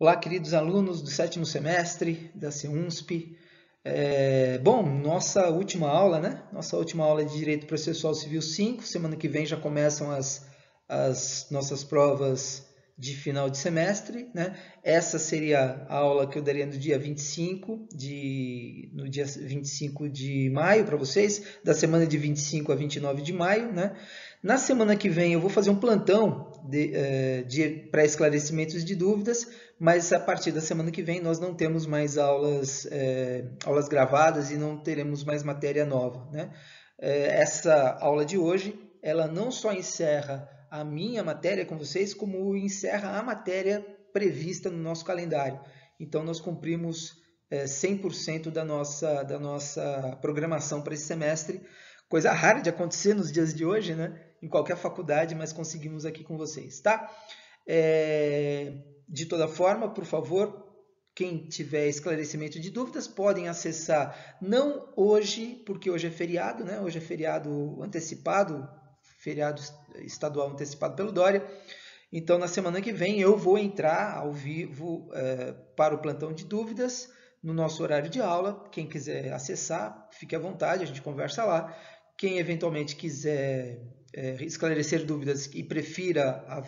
Olá, queridos alunos do sétimo semestre da CEUNSP. Bom, nossa última aula, né? Nossa última aula de Direito Processual Civil 5. Semana que vem já começam as nossas provas de final de semestre, né? Essa seria a aula que eu daria no dia 25 de maio para vocês, da semana de 25 a 29 de maio, né? Na semana que vem eu vou fazer um plantão para esclarecimentos de dúvidas, mas a partir da semana que vem nós não temos mais aulas gravadas e não teremos mais matéria nova, né? Essa aula de hoje, ela não só encerra a minha matéria com vocês, como encerra a matéria prevista no nosso calendário. Então, nós cumprimos 100% da nossa programação para esse semestre. Coisa rara de acontecer nos dias de hoje, né? Em qualquer faculdade, mas conseguimos aqui com vocês, tá? De toda forma, por favor, quem tiver esclarecimento de dúvidas, podem acessar, não hoje, porque hoje é feriado, né? Hoje é feriado antecipado, feriado estadual antecipado pelo Dória. Então, na semana que vem, eu vou entrar ao vivo para o plantão de dúvidas, no nosso horário de aula. Quem quiser acessar, fique à vontade, a gente conversa lá. Quem eventualmente quiser esclarecer dúvidas e prefira a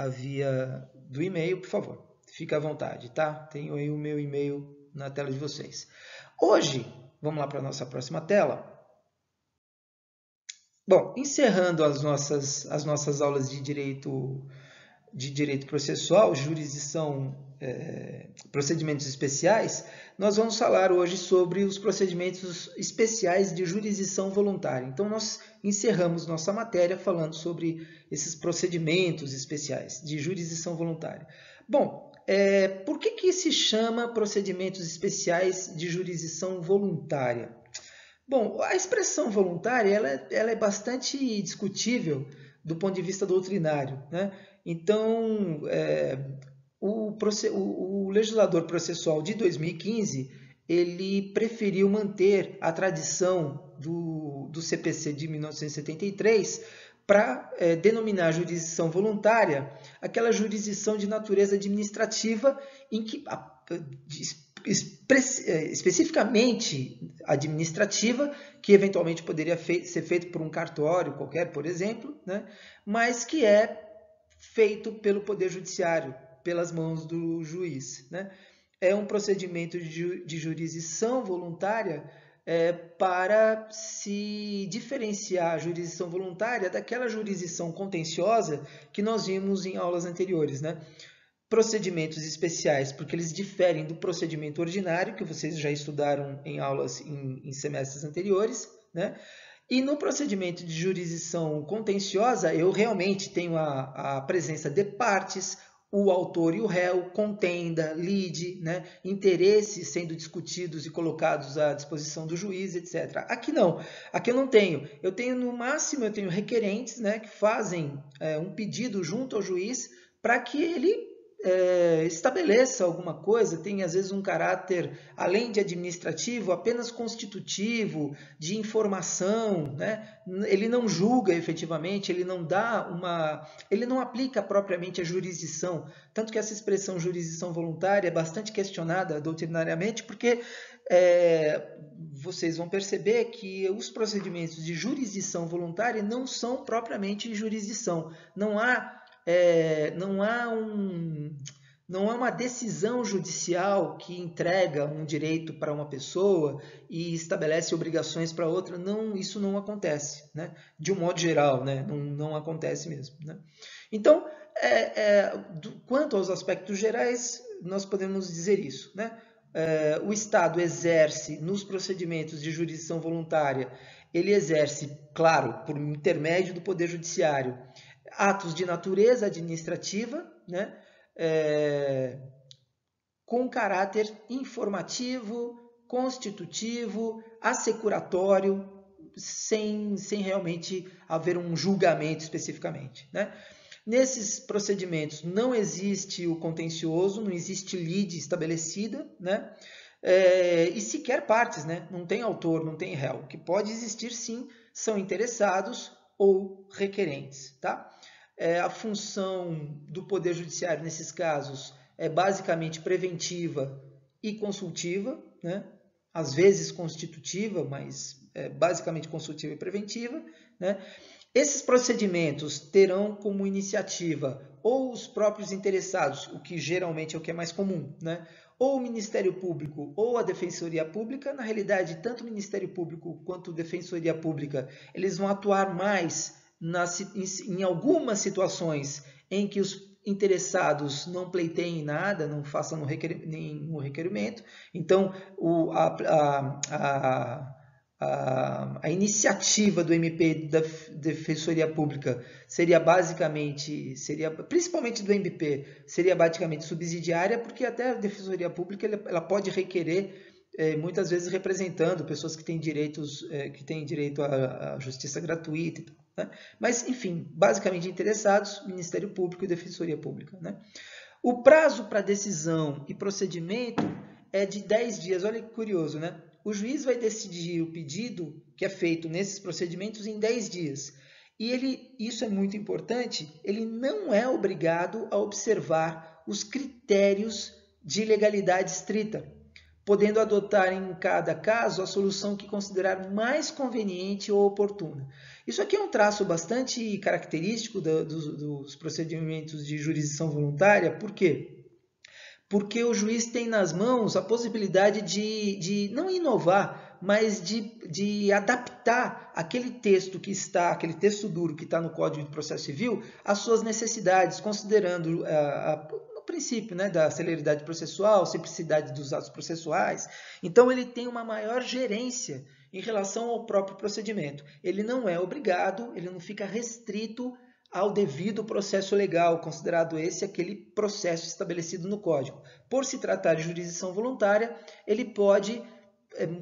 via do e-mail, por favor, fique à vontade, tá? Tenho aí o meu e-mail na tela de vocês. Hoje, vamos lá para a nossa próxima tela. Bom, encerrando as nossas aulas de direito processual, jurisdição, procedimentos especiais, nós vamos falar hoje sobre os procedimentos especiais de jurisdição voluntária. Então, nós encerramos nossa matéria falando sobre esses procedimentos especiais de jurisdição voluntária. Bom, por que se chama procedimentos especiais de jurisdição voluntária? Bom, a expressão voluntária ela é bastante discutível do ponto de vista doutrinário, né? Então, o legislador processual de 2015 ele preferiu manter a tradição do CPC de 1973 para denominar jurisdição voluntária aquela jurisdição de natureza administrativa em que especificamente administrativa, que eventualmente poderia ser feito por um cartório qualquer, por exemplo, né? Mas que é feito pelo Poder Judiciário, pelas mãos do juiz, né? É um procedimento de jurisdição voluntária para se diferenciar a jurisdição voluntária daquela jurisdição contenciosa que nós vimos em aulas anteriores, né? Procedimentos especiais, porque eles diferem do procedimento ordinário, que vocês já estudaram em aulas em semestres anteriores, né? E no procedimento de jurisdição contenciosa, eu realmente tenho a presença de partes, o autor e o réu, contenda, lide, né? Interesses sendo discutidos e colocados à disposição do juiz, etc. Aqui não, aqui eu não tenho. Eu tenho, no máximo, eu tenho requerentes, né, que fazem um pedido junto ao juiz para que ele estabeleça alguma coisa, tem às vezes um caráter, além de administrativo, apenas constitutivo, de informação, né? Ele não julga efetivamente, ele não aplica propriamente a jurisdição, tanto que essa expressão jurisdição voluntária é bastante questionada doutrinariamente, porque vocês vão perceber que os procedimentos de jurisdição voluntária não são propriamente jurisdição, não há uma decisão judicial que entrega um direito para uma pessoa e estabelece obrigações para outra. Não, isso não acontece, né? De um modo geral, né? Não acontece mesmo, né? Então, quanto aos aspectos gerais, nós podemos dizer isso, né? O Estado exerce, nos procedimentos de jurisdição voluntária, ele exerce, claro, por intermédio do Poder Judiciário, atos de natureza administrativa, né? Com caráter informativo, constitutivo, assecuratório, sem realmente haver um julgamento especificamente, né? Nesses procedimentos não existe o contencioso, não existe lide estabelecida, né? E sequer partes, né? Não tem autor, não tem réu. O que pode existir sim são interessados ou requerentes, tá? A função do Poder Judiciário nesses casos é basicamente preventiva e consultiva, né? Às vezes constitutiva, mas basicamente consultiva e preventiva, né? Esses procedimentos terão como iniciativa ou os próprios interessados, o que geralmente é o que é mais comum, né? Ou o Ministério Público ou a Defensoria Pública. Na realidade, tanto o Ministério Público quanto a Defensoria Pública, eles vão atuar mais em algumas situações em que os interessados não pleiteiem nada, não façam nenhum requerimento. Então, a iniciativa do MP da Defensoria Pública principalmente do MP, seria basicamente subsidiária, porque até a Defensoria Pública ela pode requerer, muitas vezes representando pessoas que têm direito à justiça gratuita, né? Mas, enfim, basicamente interessados, Ministério Público e Defensoria Pública, né? O prazo para decisão e procedimento é de 10 dias. Olha que curioso, né? O juiz vai decidir o pedido que é feito nesses procedimentos em 10 dias. E isso é muito importante, ele não é obrigado a observar os critérios de legalidade estrita, podendo adotar em cada caso a solução que considerar mais conveniente ou oportuna. Isso aqui é um traço bastante característico dos procedimentos de jurisdição voluntária. Por quê? Porque o juiz tem nas mãos a possibilidade de não inovar, mas de adaptar aquele texto duro que está no Código de Processo Civil às suas necessidades, considerando o princípio, né, da celeridade processual, simplicidade dos atos processuais. Então, ele tem uma maior gerência em relação ao próprio procedimento. Ele não é obrigado, ele não fica restrito ao devido processo legal, considerado esse aquele processo estabelecido no Código. Por se tratar de jurisdição voluntária, ele pode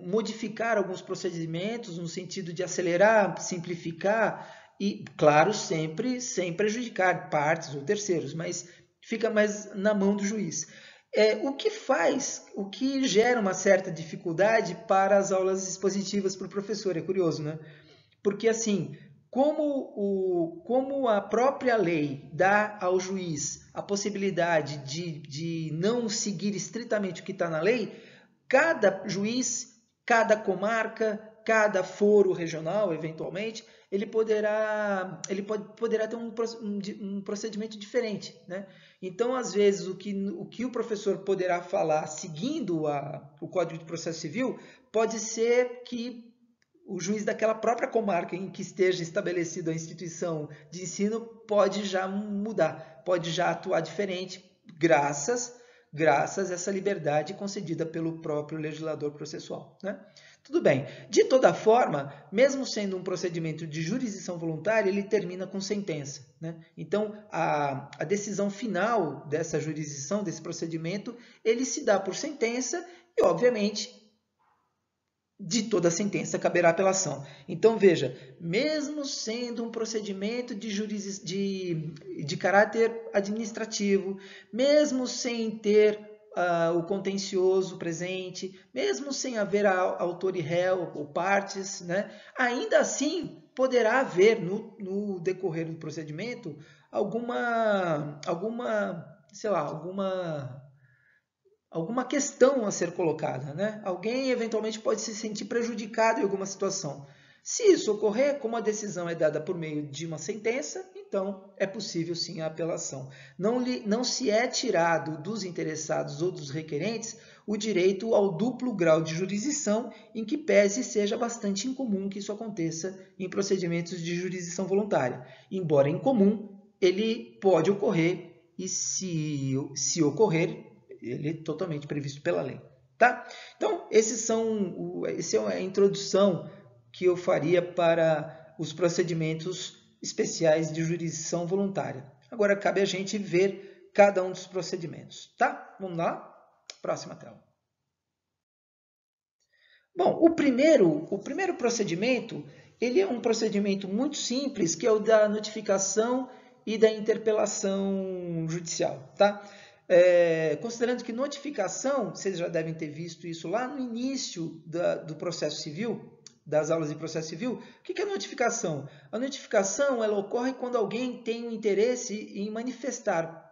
modificar alguns procedimentos no sentido de acelerar, simplificar e, claro, sempre sem prejudicar partes ou terceiros, mas fica mais na mão do juiz. O que gera uma certa dificuldade para as aulas expositivas para o professor, é curioso, né? Porque, assim, como a própria lei dá ao juiz a possibilidade de não seguir estritamente o que está na lei, cada juiz, cada comarca, cada foro regional, eventualmente, ele poderá ter um procedimento diferente, né? Então, às vezes, o que o professor poderá falar seguindo o Código de Processo Civil pode ser que o juiz daquela própria comarca em que esteja estabelecida a instituição de ensino pode já mudar, pode já atuar diferente, graças a essa liberdade concedida pelo próprio legislador processual, né? Tudo bem. De toda forma, mesmo sendo um procedimento de jurisdição voluntária, ele termina com sentença, né? Então, a decisão final dessa jurisdição, desse procedimento, ele se dá por sentença e, obviamente, de toda a sentença caberá apelação. Então, veja, mesmo sendo um procedimento de caráter administrativo, mesmo sem ter o contencioso presente, mesmo sem haver autor e réu ou partes, né, ainda assim poderá haver no decorrer do procedimento alguma questão a ser colocada, né? Alguém eventualmente pode se sentir prejudicado em alguma situação. Se isso ocorrer, como a decisão é dada por meio de uma sentença, então é possível sim a apelação. Não se é tirado dos interessados ou dos requerentes o direito ao duplo grau de jurisdição, em que pese seja bastante incomum que isso aconteça em procedimentos de jurisdição voluntária. Embora incomum, ele pode ocorrer e se ocorrer, ele é totalmente previsto pela lei, tá? Então, essa é a introdução que eu faria para os procedimentos especiais de jurisdição voluntária. Agora, cabe a gente ver cada um dos procedimentos, tá? Vamos lá? Próxima tela. Bom, o primeiro procedimento, ele é um procedimento muito simples, que é o da notificação e da interpelação judicial, tá? Considerando que notificação, vocês já devem ter visto isso lá no início do processo civil, das aulas de processo civil. O que é notificação? A notificação ela ocorre quando alguém tem um interesse em manifestar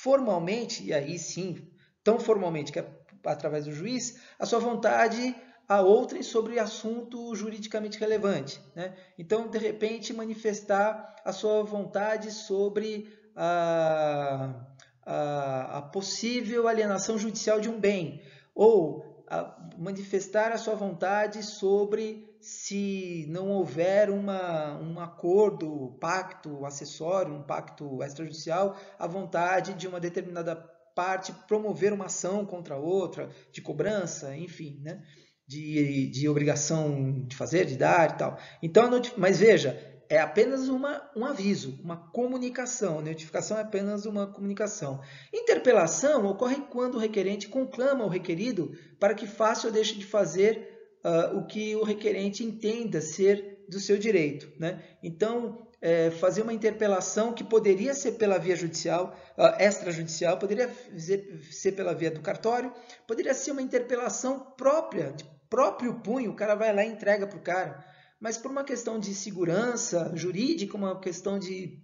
formalmente, e aí sim, tão formalmente que é através do juiz, a sua vontade a outrem sobre assunto juridicamente relevante, né? Então, de repente, manifestar a sua vontade sobre a possível alienação judicial de um bem, ou manifestar a sua vontade sobre se não houver um acordo, pacto acessório, um pacto extrajudicial, a vontade de uma determinada parte promover uma ação contra a outra, de cobrança, enfim, né? De obrigação de fazer, de dar e tal. Então, mas veja, é apenas um aviso, uma comunicação. A notificação é apenas uma comunicação. Interpelação ocorre quando o requerente conclama o requerido para que faça ou deixe de fazer o que o requerente entenda ser do seu direito, né? Então, fazer uma interpelação que poderia ser pela via judicial, extrajudicial, poderia ser pela via do cartório, poderia ser uma interpelação própria, de próprio punho, o cara vai lá e entrega para o cara. Mas por uma questão de segurança jurídica, uma questão de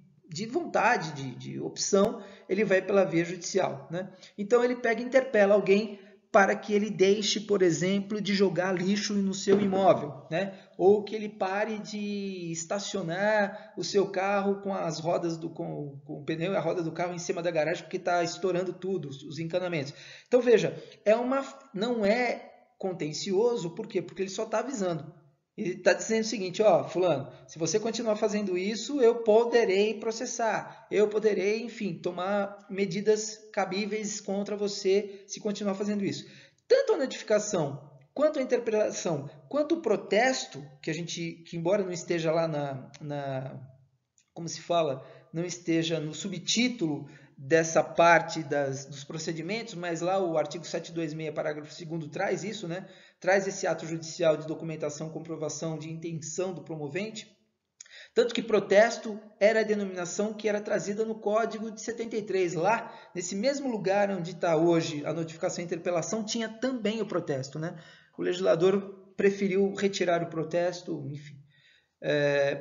vontade, de opção, ele vai pela via judicial, né? Então ele pega e interpela alguém para que ele deixe, por exemplo, de jogar lixo no seu imóvel, né? Ou que ele pare de estacionar o seu carro com as rodas com o pneu e a roda do carro em cima da garagem porque está estourando tudo, os encanamentos. Então veja, não é contencioso, por quê? Porque ele só está avisando. Ele está dizendo o seguinte, ó, fulano, se você continuar fazendo isso, eu poderei processar, eu poderei, enfim, tomar medidas cabíveis contra você se continuar fazendo isso. Tanto a notificação, quanto a interpelação, quanto o protesto, que embora não esteja lá como se fala, não esteja no subtítulo dessa parte dos procedimentos, mas lá o artigo 726, parágrafo 2º, traz isso, né? Traz esse ato judicial de documentação, comprovação de intenção do promovente. Tanto que protesto era a denominação que era trazida no Código de 73. Lá, nesse mesmo lugar onde está hoje a notificação e interpelação, tinha também o protesto, né? O legislador preferiu retirar o protesto, enfim.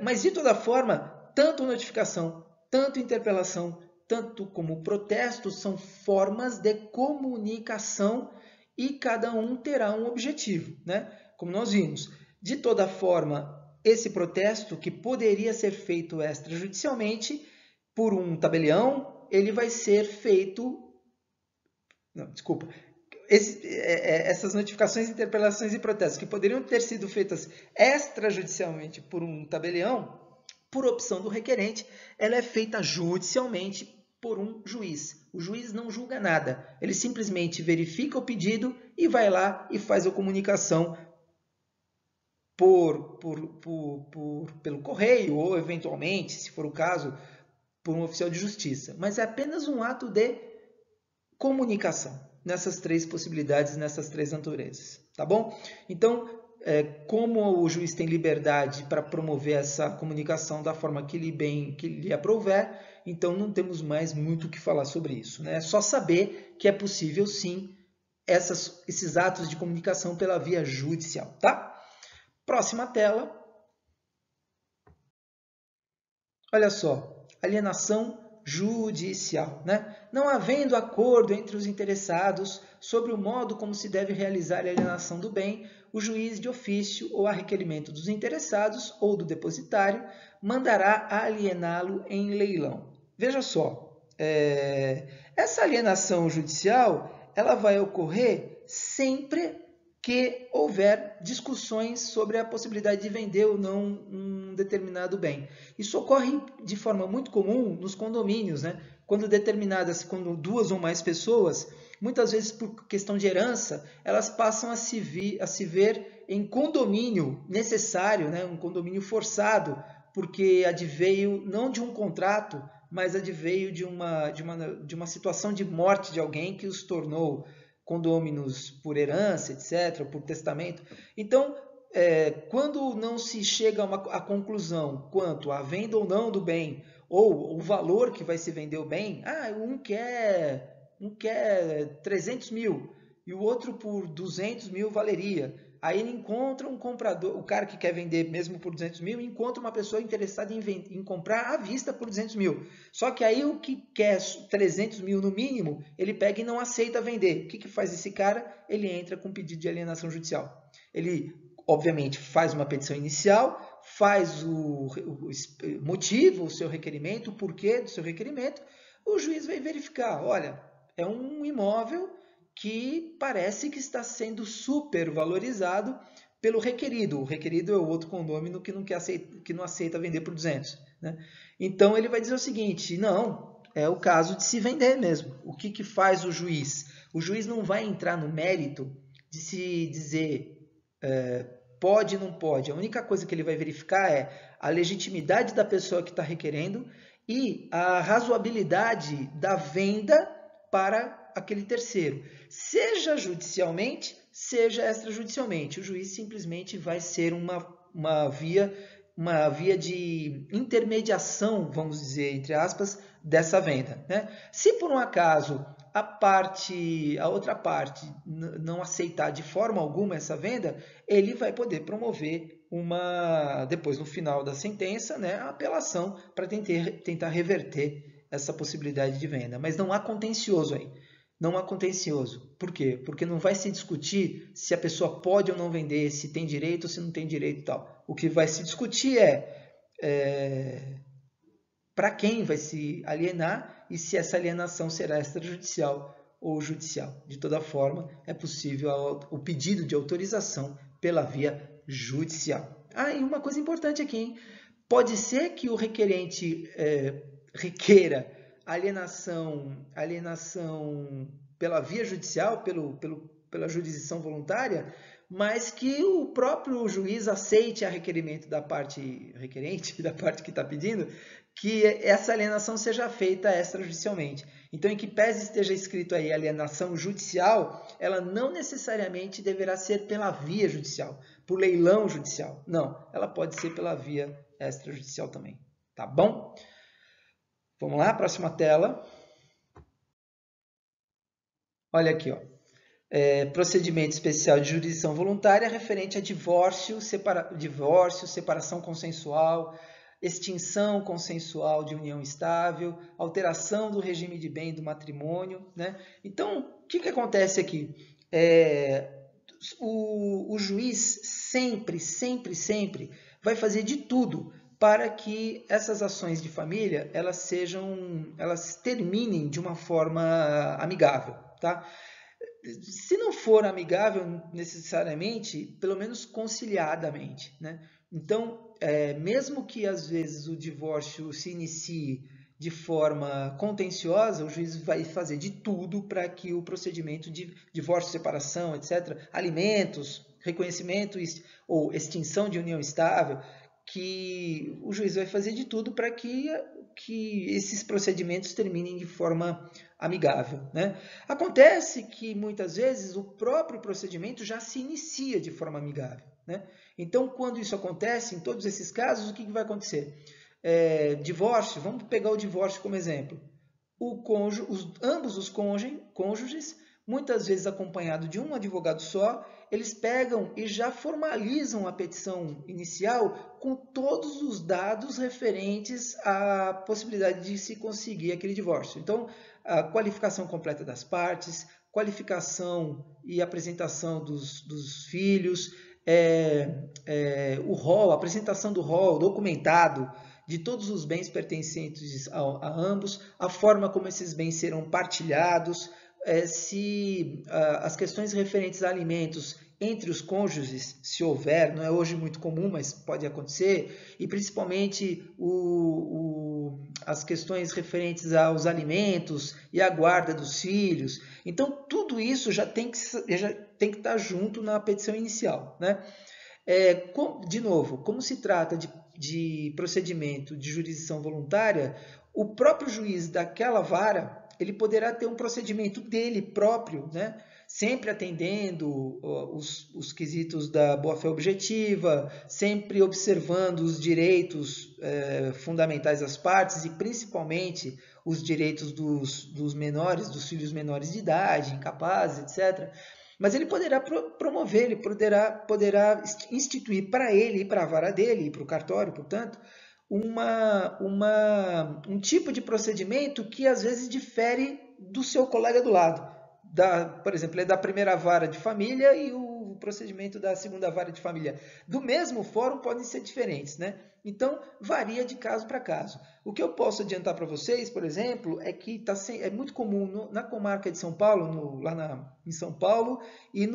Mas, de toda forma, tanto notificação, tanto interpelação, tanto como protesto são formas de comunicação e cada um terá um objetivo, né? Como nós vimos. De toda forma, esse protesto, que poderia ser feito extrajudicialmente por um tabelião, ele vai ser feito... Não, desculpa. Essas notificações, interpelações e protestos que poderiam ter sido feitas extrajudicialmente por um tabelião, por opção do requerente, ela é feita judicialmente por um juiz. O juiz não julga nada, ele simplesmente verifica o pedido e vai lá e faz a comunicação pelo correio ou, eventualmente, se for o caso, por um oficial de justiça. Mas é apenas um ato de comunicação nessas três possibilidades, nessas três naturezas, tá bom? Então, como o juiz tem liberdade para promover essa comunicação da forma que lhe aprouver, então não temos mais muito o que falar sobre isso, né? É só saber que é possível, sim, esses atos de comunicação pela via judicial, tá? Próxima tela. Olha só, alienação judicial, né? Não havendo acordo entre os interessados sobre o modo como se deve realizar a alienação do bem, o juiz de ofício ou a requerimento dos interessados ou do depositário mandará aliená-lo em leilão. Veja só, essa alienação judicial ela vai ocorrer sempre que houver discussões sobre a possibilidade de vender ou não um determinado bem. Isso ocorre de forma muito comum nos condomínios, né? Quando duas ou mais pessoas, muitas vezes por questão de herança, elas passam a se ver em condomínio necessário, né? Um condomínio forçado, porque adveio não de um contrato, mas adveio de uma situação de morte de alguém que os tornou condôminos por herança, etc., por testamento. Então, quando não se chega a conclusão quanto à venda ou não do bem, ou o valor que vai se vender o bem, um quer 300 mil e o outro por 200 mil valeria. Aí ele encontra um comprador, o cara que quer vender mesmo por 200 mil, encontra uma pessoa interessada em comprar à vista por 200 mil. Só que aí o que quer 300 mil no mínimo, ele pega e não aceita vender. O que faz esse cara? Ele entra com pedido de alienação judicial. Ele, obviamente, faz uma petição inicial, faz o motivo, o seu requerimento, o porquê do seu requerimento, o juiz vai verificar, olha, é um imóvel que parece que está sendo supervalorizado pelo requerido. O requerido é o outro condômino que não aceita vender por 200. Né? Então ele vai dizer o seguinte, não, é o caso de se vender mesmo. O que faz o juiz? O juiz não vai entrar no mérito de se dizer pode ou não pode. A única coisa que ele vai verificar é a legitimidade da pessoa que está requerendo e a razoabilidade da venda para aquele terceiro, seja judicialmente, seja extrajudicialmente. O juiz simplesmente vai ser uma via de intermediação, vamos dizer, entre aspas, dessa venda. Né? Se por um acaso a outra parte não aceitar de forma alguma essa venda, ele vai poder promover depois no final da sentença, né, a apelação para tentar reverter essa possibilidade de venda. Mas não há contencioso aí. Não há contencioso. Por quê? Porque não vai se discutir se a pessoa pode ou não vender, se tem direito ou se não tem direito e tal. O que vai se discutir é para quem vai se alienar e se essa alienação será extrajudicial ou judicial. De toda forma, é possível o pedido de autorização pela via judicial. E uma coisa importante aqui, hein? Pode ser que o requerente requeira alienação pela via judicial, pela jurisdição voluntária, mas que o próprio juiz aceite a requerimento da parte requerente, da parte que está pedindo, que essa alienação seja feita extrajudicialmente. Então, em que pese esteja escrito aí alienação judicial, ela não necessariamente deverá ser pela via judicial, por leilão judicial. Não, ela pode ser pela via extrajudicial também. Tá bom? Vamos lá, próxima tela. Olha aqui, ó. Procedimento especial de jurisdição voluntária referente a divórcio, separação consensual, extinção consensual de união estável, alteração do regime de bem do matrimônio. Né? Então, o que acontece aqui? O juiz sempre vai fazer de tudo para que essas ações de família elas terminem de uma forma amigável. Tá? Se não for amigável necessariamente, pelo menos conciliadamente. Né? Então, mesmo que às vezes o divórcio se inicie de forma contenciosa, o juiz vai fazer de tudo para que o procedimento de divórcio, separação, etc., alimentos, reconhecimento ou extinção de união estável, que o juiz vai fazer de tudo para que esses procedimentos terminem de forma amigável. Né? Acontece que muitas vezes o próprio procedimento já se inicia de forma amigável. Né? Então, quando isso acontece, em todos esses casos, o que vai acontecer? Divórcio, vamos pegar o divórcio como exemplo. Ambos os cônjuges, muitas vezes acompanhado de um advogado só, eles pegam e já formalizam a petição inicial com todos os dados referentes à possibilidade de se conseguir aquele divórcio. Então, a qualificação completa das partes, qualificação e apresentação dos filhos, o rol, a apresentação do rol documentado de todos os bens pertencentes a ambos, a forma como esses bens serão partilhados, se as questões referentes a alimentos entre os cônjuges, se houver, não é hoje muito comum, mas pode acontecer, e principalmente as questões referentes aos alimentos e à guarda dos filhos. Então, tudo isso já tem que estar junto na petição inicial. Né? De novo, como se trata de procedimento de jurisdição voluntária, o próprio juiz daquela vara ele poderá ter um procedimento dele próprio, né? Sempre atendendo os quesitos da boa-fé objetiva, sempre observando os direitos fundamentais das partes e principalmente os direitos dos menores, dos filhos menores de idade, incapazes, etc. Mas ele poderá promover, ele poderá instituir para ele e para a vara dele, e para o cartório, portanto, um tipo de procedimento que às vezes difere do seu colega do lado. Por exemplo, ele é da primeira vara de família e o procedimento da segunda vara de família. Do mesmo fórum podem ser diferentes, né? Então, varia de caso para caso. O que eu posso adiantar para vocês, por exemplo, é que é muito comum na comarca de São Paulo, em São Paulo e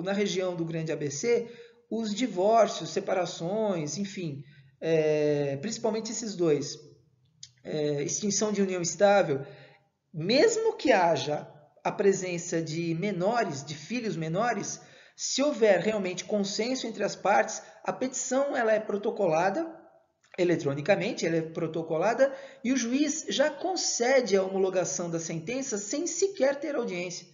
na região do Grande ABC, os divórcios, separações, enfim, principalmente esses dois, extinção de união estável, mesmo que haja a presença de menores, de filhos menores, se houver realmente consenso entre as partes, a petição ela é protocolada eletronicamente, ela é protocolada e o juiz já concede a homologação da sentença sem sequer ter audiência,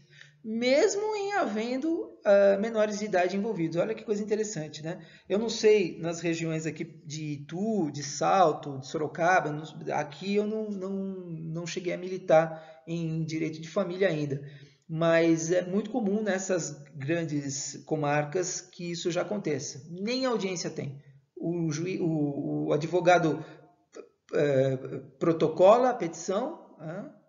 mesmo em havendo menores de idade envolvidos. Olha que coisa interessante, né? Eu não sei nas regiões aqui de Itu, de Salto, de Sorocaba, aqui eu não cheguei a militar em direito de família ainda, mas é muito comum nessas grandes comarcas que isso já aconteça. Nem audiência tem. O advogado protocola a petição,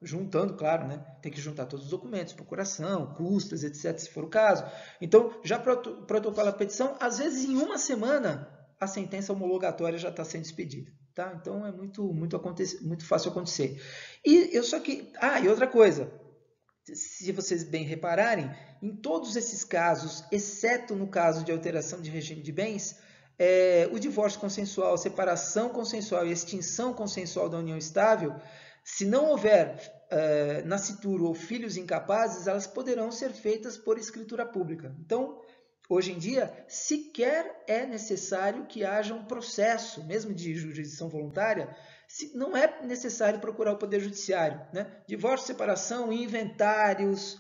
juntando, claro, né? Tem que juntar todos os documentos, procuração, custas, etc., se for o caso. Então, já protocola a petição, às vezes em uma semana a sentença homologatória já está sendo expedida. Tá? Então, é muito fácil acontecer. E outra coisa, se vocês bem repararem, em todos esses casos, exceto no caso de alteração de regime de bens, o divórcio consensual, separação consensual e extinção consensual da união estável, se não houver nascituro ou filhos incapazes, elas poderão ser feitas por escritura pública. Então, hoje em dia, sequer é necessário que haja um processo, mesmo de jurisdição voluntária, não é necessário procurar o Poder Judiciário, né? Divórcio, separação, inventários,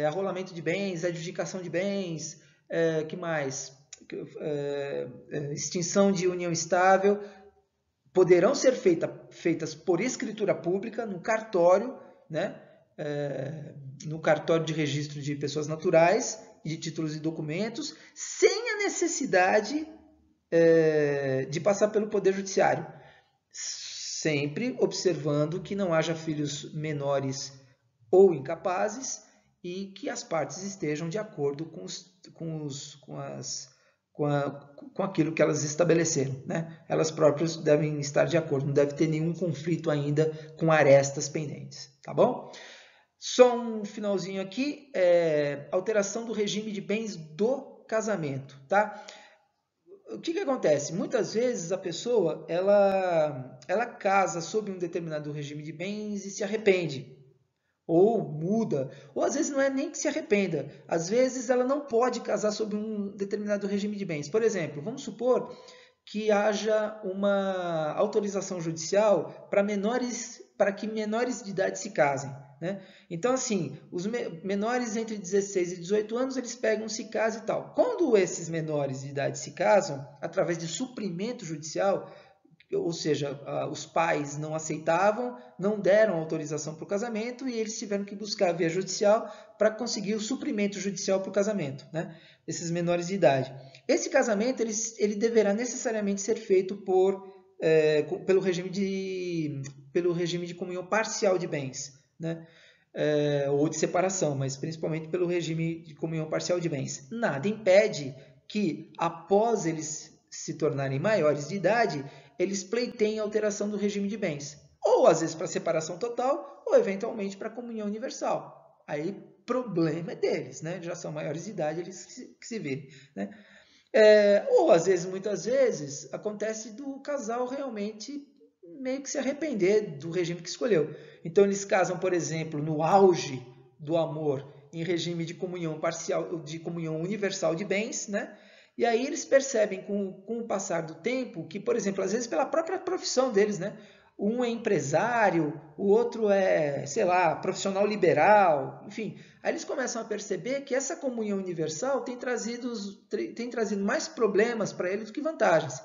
arrolamento de bens, adjudicação de bens, que mais? Extinção de união estável, poderão ser feitas por escritura pública no cartório, né? No cartório de registro de pessoas naturais e de títulos e documentos, sem a necessidade de passar pelo Poder Judiciário, sempre observando que não haja filhos menores ou incapazes e que as partes estejam de acordo com aquilo que elas estabeleceram, né? Elas próprias devem estar de acordo, não deve ter nenhum conflito ainda com arestas pendentes, tá bom? Só um finalzinho aqui, alteração do regime de bens do casamento, tá? O que acontece? Muitas vezes a pessoa ela casa sob um determinado regime de bens e se arrepende, ou muda, ou às vezes não é nem que se arrependa, às vezes ela não pode casar sob um determinado regime de bens. Por exemplo, vamos supor que haja uma autorização judicial para que menores de idade se casem, né? Então, assim, os menores entre 16 e 18 anos, eles pegam, se casam e tal. Quando esses menores de idade se casam, através de suprimento judicial, ou seja, os pais não aceitavam, não deram autorização para o casamento e eles tiveram que buscar a via judicial para conseguir o suprimento judicial para o casamento, né? Desses menores de idade. Esse casamento ele deverá necessariamente ser feito pelo regime de comunhão parcial de bens, né? Ou de separação, mas principalmente pelo regime de comunhão parcial de bens. Nada impede que, após eles se tornarem maiores de idade, eles pleiteiem alteração do regime de bens. Ou às vezes para separação total, ou eventualmente para comunhão universal. Aí, problema é deles, né? Já são maiores de idade, eles que se virem, né? Ou às vezes, muitas vezes, acontece do casal realmente meio que se arrepender do regime que escolheu. Então eles casam, por exemplo, no auge do amor, em regime de comunhão parcial, de comunhão universal de bens, né? E aí eles percebem com o passar do tempo que, por exemplo, às vezes pela própria profissão deles, né? Um é empresário, o outro é, sei lá, profissional liberal, enfim. Aí eles começam a perceber que essa comunhão universal tem trazido mais problemas para eles do que vantagens.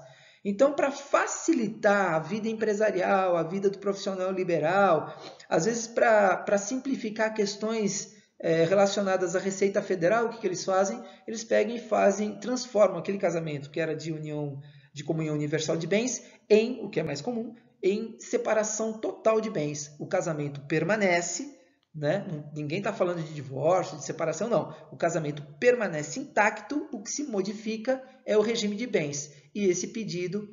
Então, para facilitar a vida empresarial, a vida do profissional liberal, às vezes para simplificar questões relacionadas à Receita Federal, o que eles fazem? Eles pegam e transformam aquele casamento que era de comunhão universal de bens em, o que é mais comum, em separação total de bens. O casamento permanece, né? Ninguém está falando de divórcio, de separação, não. O casamento permanece intacto, o que se modifica é o regime de bens. E esse pedido,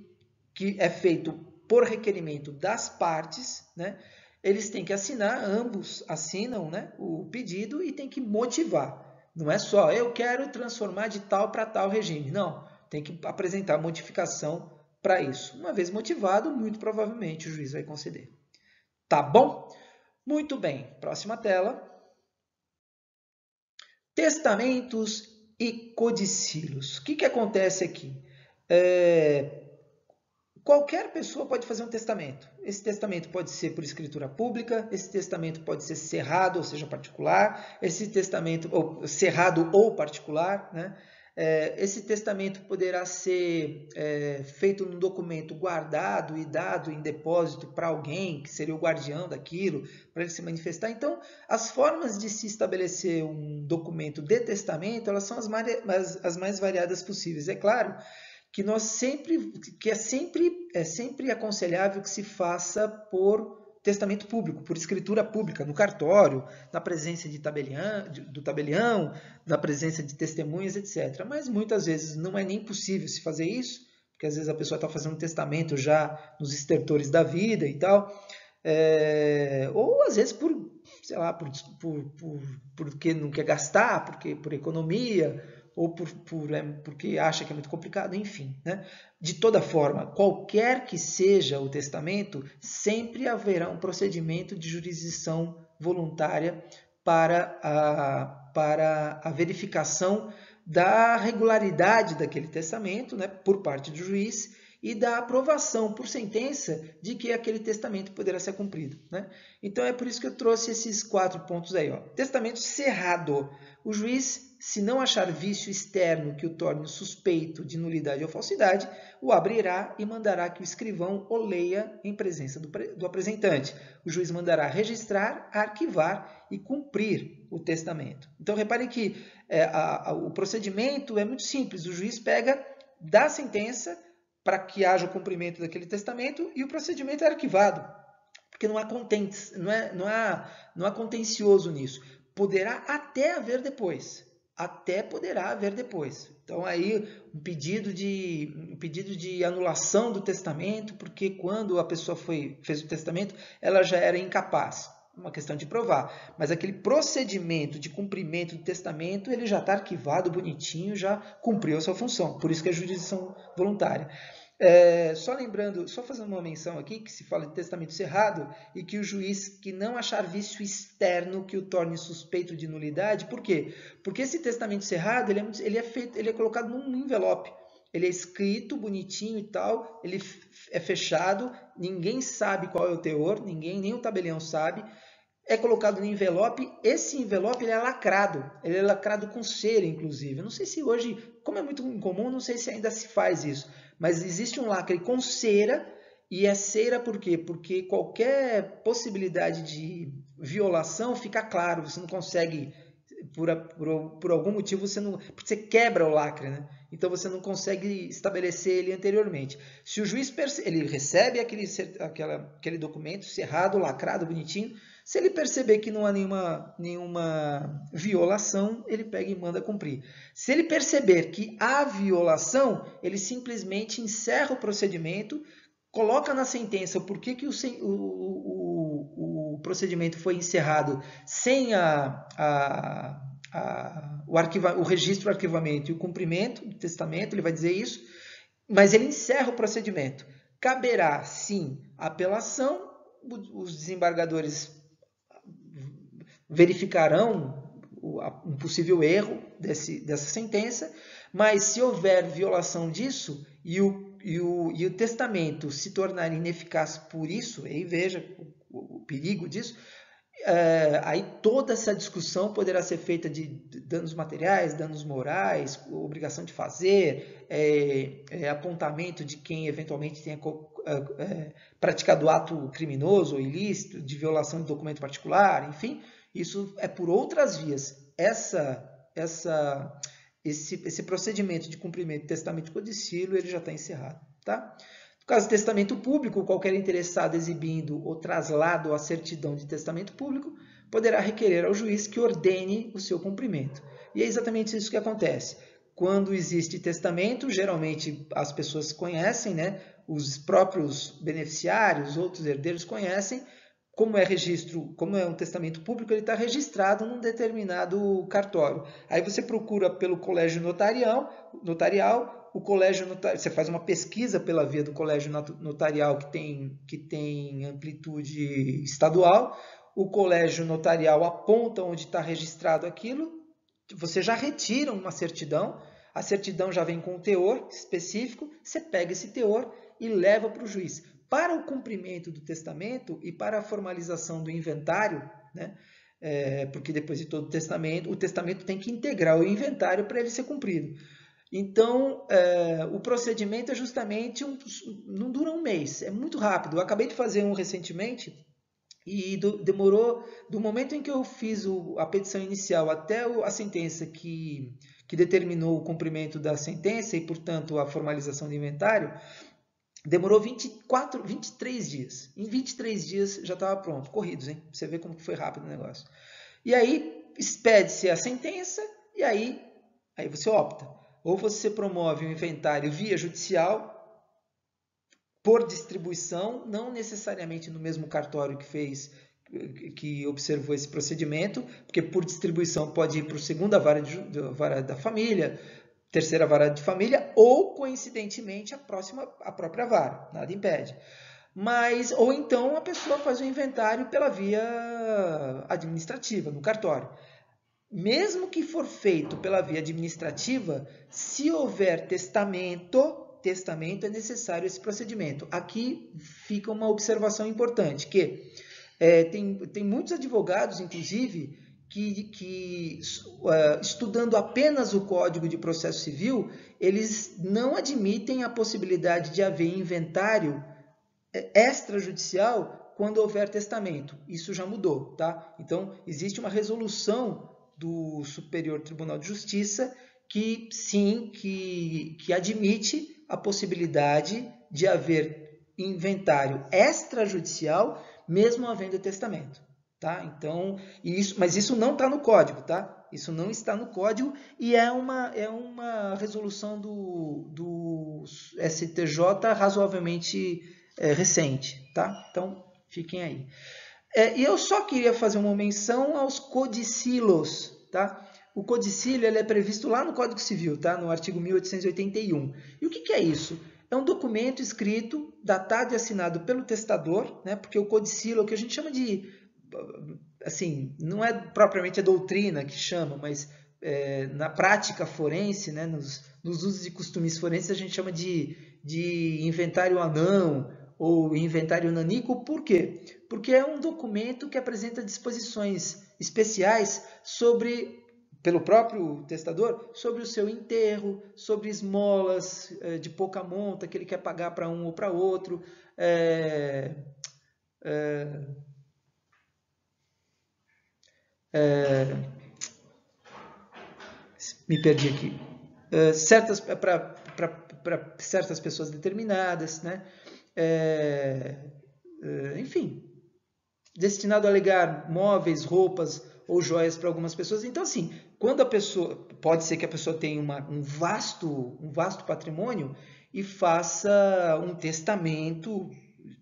que é feito por requerimento das partes, né? Eles têm que assinar, ambos assinam, né, o pedido e tem que motivar. Não é só, eu quero transformar de tal para tal regime. Não, tem que apresentar modificação para isso. Uma vez motivado, muito provavelmente o juiz vai conceder. Tá bom? Muito bem. Próxima tela. Testamentos e codicílios. O que acontece aqui? Qualquer pessoa pode fazer um testamento. Esse testamento pode ser por escritura pública, esse testamento pode ser cerrado, ou seja, particular, esse testamento cerrado ou particular, né? Esse testamento poderá ser feito num documento guardado e dado em depósito para alguém, que seria o guardião daquilo, para ele se manifestar. Então, as formas de se estabelecer um documento de testamento, elas são as mais variadas possíveis. É claro que é sempre aconselhável que se faça por testamento público, por escritura pública, no cartório, na presença do tabelião, na presença de testemunhas, etc. Mas muitas vezes não é nem possível se fazer isso, porque às vezes a pessoa está fazendo um testamento já nos estertores da vida e tal, ou às vezes sei lá, porque não quer gastar, por economia, ou porque acha que é muito complicado, enfim, né? De toda forma, qualquer que seja o testamento, sempre haverá um procedimento de jurisdição voluntária para a verificação da regularidade daquele testamento, né, por parte do juiz, e da aprovação por sentença de que aquele testamento poderá ser cumprido, né? Então é por isso que eu trouxe esses 4 pontos aí, ó. Testamento cerrado. O juiz, se não achar vício externo que o torne suspeito de nulidade ou falsidade, o abrirá e mandará que o escrivão o leia em presença do apresentante. O juiz mandará registrar, arquivar e cumprir o testamento. Então reparem que o procedimento é muito simples. O juiz dá a sentença para que haja o cumprimento daquele testamento e o procedimento é arquivado, porque não há contencioso nisso. Poderá até haver depois. Até poderá haver depois. Então, aí, um pedido de anulação do testamento, porque quando a pessoa fez o testamento, ela já era incapaz. Uma questão de provar. Mas aquele procedimento de cumprimento do testamento, ele já está arquivado, bonitinho, já cumpriu a sua função. Por isso que é jurisdição voluntária. Só fazendo uma menção aqui, que se fala de testamento cerrado, e que o juiz que não achar vício externo que o torne suspeito de nulidade. Por quê? Porque esse testamento cerrado, ele é colocado num envelope. Ele é escrito bonitinho e tal, ele é fechado, ninguém sabe qual é o teor, nem o tabelião sabe. É colocado no envelope, esse envelope ele é lacrado com cera, inclusive. Eu não sei se hoje, como é muito incomum, não sei se ainda se faz isso, mas existe um lacre com cera, e é cera por quê? Porque qualquer possibilidade de violação fica claro, você não consegue, por algum motivo, porque você quebra o lacre, né? Então você não consegue estabelecer ele anteriormente. Se o juiz ele recebe aquele documento cerrado, lacrado, bonitinho, se ele perceber que não há nenhuma violação, ele pega e manda cumprir. Se ele perceber que há violação, ele simplesmente encerra o procedimento, coloca na sentença por que o procedimento foi encerrado sem o registro, o arquivamento e o cumprimento do testamento, ele vai dizer isso, mas ele encerra o procedimento. Caberá, sim, apelação, os desembargadores verificarão um possível erro dessa sentença, mas se houver violação disso e o testamento se tornar ineficaz por isso, aí veja o perigo disso, aí toda essa discussão poderá ser feita de danos materiais, danos morais, obrigação de fazer, apontamento de quem eventualmente tenha praticado ato criminoso ou ilícito, de violação de documento particular, enfim. Isso é por outras vias. Esse procedimento de cumprimento de testamento codicílio, ele já está encerrado, tá? No caso de testamento público, qualquer interessado exibindo ou traslado a certidão de testamento público poderá requerer ao juiz que ordene o seu cumprimento. E é exatamente isso que acontece. Quando existe testamento, geralmente as pessoas conhecem, né? Os próprios beneficiários, outros herdeiros conhecem. Como é um testamento público, ele está registrado num determinado cartório. Aí você procura pelo colégio notarial, o colégio notarial, você faz uma pesquisa pela via do colégio notarial que tem amplitude estadual, o colégio notarial aponta onde está registrado aquilo, você já retira uma certidão, a certidão já vem com um teor específico, você pega esse teor e leva para o juiz. Para o cumprimento do testamento e para a formalização do inventário, né? Porque depois de todo o testamento tem que integrar o inventário para ele ser cumprido. Então, o procedimento é justamente, não dura um mês, é muito rápido. Eu acabei de fazer um recentemente e demorou, do momento em que eu fiz a petição inicial até a sentença que determinou o cumprimento da sentença e, portanto, a formalização do inventário, demorou 23 dias. Em 23 dias já estava pronto, corridos, hein? Você vê como foi rápido o negócio. E aí, expede-se a sentença e aí você opta. Ou você promove um inventário via judicial, por distribuição, não necessariamente no mesmo cartório que observou esse procedimento, porque por distribuição pode ir para a segunda vara da família, terceira vara de família, ou, coincidentemente, a própria vara, nada impede. Ou então a pessoa faz o inventário pela via administrativa, no cartório. Mesmo que for feito pela via administrativa, se houver testamento é necessário esse procedimento. Aqui fica uma observação importante, que tem muitos advogados, inclusive, que estudando apenas o Código de Processo Civil, eles não admitem a possibilidade de haver inventário extrajudicial quando houver testamento. Isso já mudou, tá? Então, existe uma resolução do Superior Tribunal de Justiça que, sim, que admite a possibilidade de haver inventário extrajudicial mesmo havendo testamento. Tá? Então, mas isso não está no código, tá? Isso não está no código e é uma resolução do STJ razoavelmente recente, tá? Então, fiquem aí. E eu só queria fazer uma menção aos codicílios, tá? O codicílio ele é previsto lá no Código Civil, tá? No artigo 1881. E o que é isso? É um documento escrito, datado e assinado pelo testador, né? Porque o codicílio é o que a gente chama de, assim, não é propriamente a doutrina que chama, mas na prática forense, né? Nos usos e costumes forenses, a gente chama de inventário anão ou inventário nanico. Por quê? Porque é um documento que apresenta disposições especiais pelo próprio testador, sobre o seu enterro, sobre esmolas de pouca monta que ele quer pagar para um ou para outro, me perdi aqui, para certas pessoas determinadas, né? Enfim, destinado a alegar móveis, roupas ou joias para algumas pessoas. Então, assim, quando a pessoa, pode ser que a pessoa tenha um vasto patrimônio e faça um testamento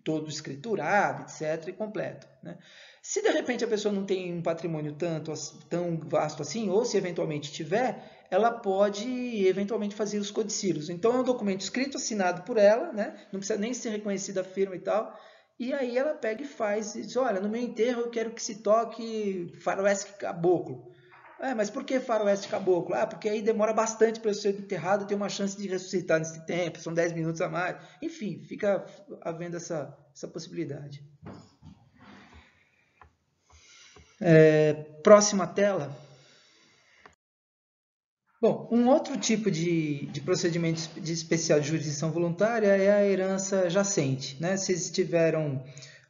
todo escriturado, etc., e completo, né? Se de repente a pessoa não tem um patrimônio tão vasto assim, ou se eventualmente tiver, ela pode eventualmente fazer os codicílios. Então é um documento escrito, assinado por ela, né? Não precisa nem ser reconhecida a firma e tal. E aí ela pega e faz, e diz, olha, no meu enterro eu quero que se toque faroeste caboclo. Mas por que faroeste caboclo? Porque aí demora bastante para eu ser enterrado, tem uma chance de ressuscitar nesse tempo, são 10 minutos a mais. Enfim, fica havendo essa possibilidade. Próxima tela. Bom, um outro tipo de procedimento de especial de jurisdição voluntária é a herança jacente, né? Vocês tiveram